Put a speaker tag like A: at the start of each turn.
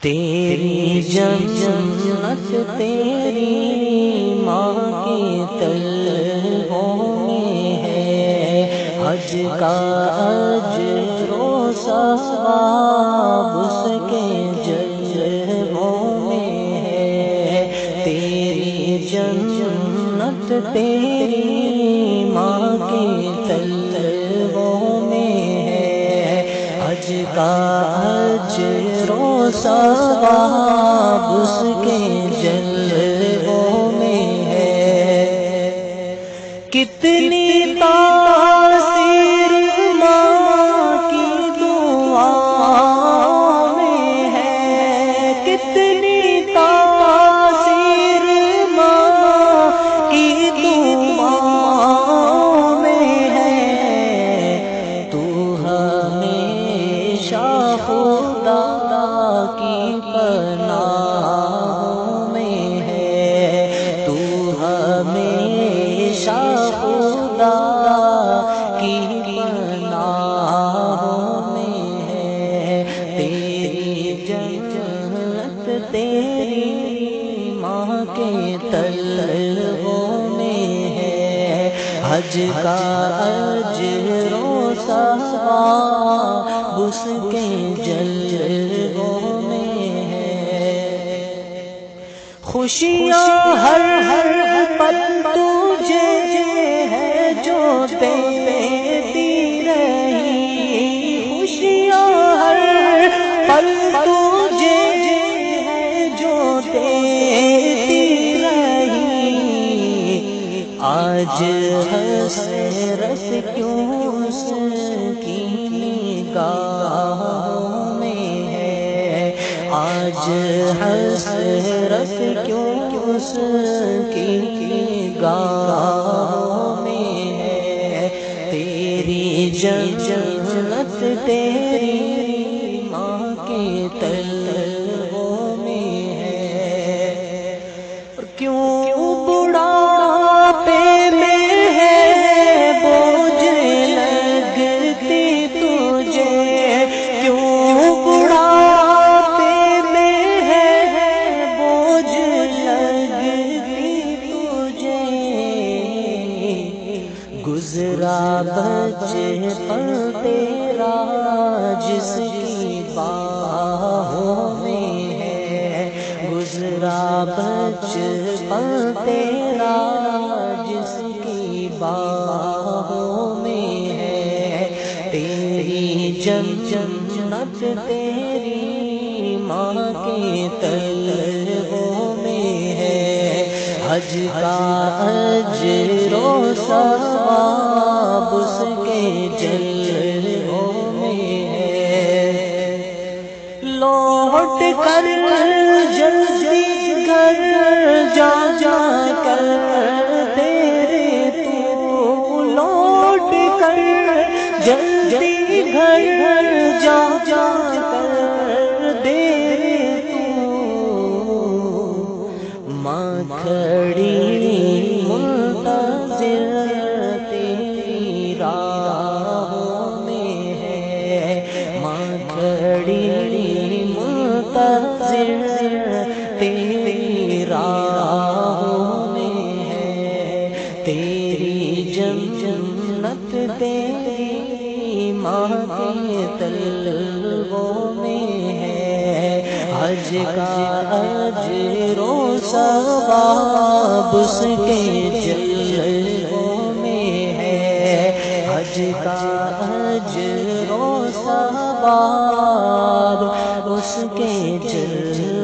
A: تیری جنت تیری ماں کی طلبوں میں ہے، حج کا اجر و ثواب اس کے جلووں میں ہے۔ تیری جنت تیری ماں کی طلبوں میں ہے، حج کا اجر و ثواب اس کے جلووں میں ہے۔ کتنی تاثیر ماں کی دعا میں ہے، کتنی تاثیر ماں کی دعا میں ہے۔ تو ہمیشہ خدا کی پناہوں میں ہے، تو ہمیشہ خدا کی پناہوں میں ہے۔ تیری جنت تیری ماں کے طلبوں میں ہے، حج کا اجر و ثواب اس کے جلووں میں ہے۔ خوشیاں ہر پل تجھے ہے جو دیتی رہی، خوشیاں ہر پل تجھے ہے جو دیتی رہی۔ آج حسرت کیوں اس کی نگاہوں میں ہے، آج حسرت کیوں اس کی نگاہوں میں ہے۔ تیری جنت تیری ماں کے طلبوں میں ہے۔ اور کیوں بڑھاپے میں ہے بوجھ لگتی تجھے، کیوں بڑھاپے میں ہے بوجھ لگتی تجھے۔ گزرا بچپن تیرا جس کی باہوں میں ہے، گزرا بچپن تیرا جس کی باہوں میں ہے۔ تیری جنت تیری ماں کے طلبوں میں ہے، حج کا اجر و ثواب اس کے جلووں میں ہے۔ لوٹ کر جلدی گھر جا کر تیرے تو، لوٹ کر جلدی گھر جا کر تیرے تو۔ ماں کھڑی منتظر تیری راہوں میں ہے، ماں کھڑی منتظر تیری راہوں میں ہے۔ تیری جنت تیری ماں کے طلبوں میں ہے، حج کا اجر و ثواب اس کے جلووں میں ہے، حج کا اجر و ثواب اس کے جلووں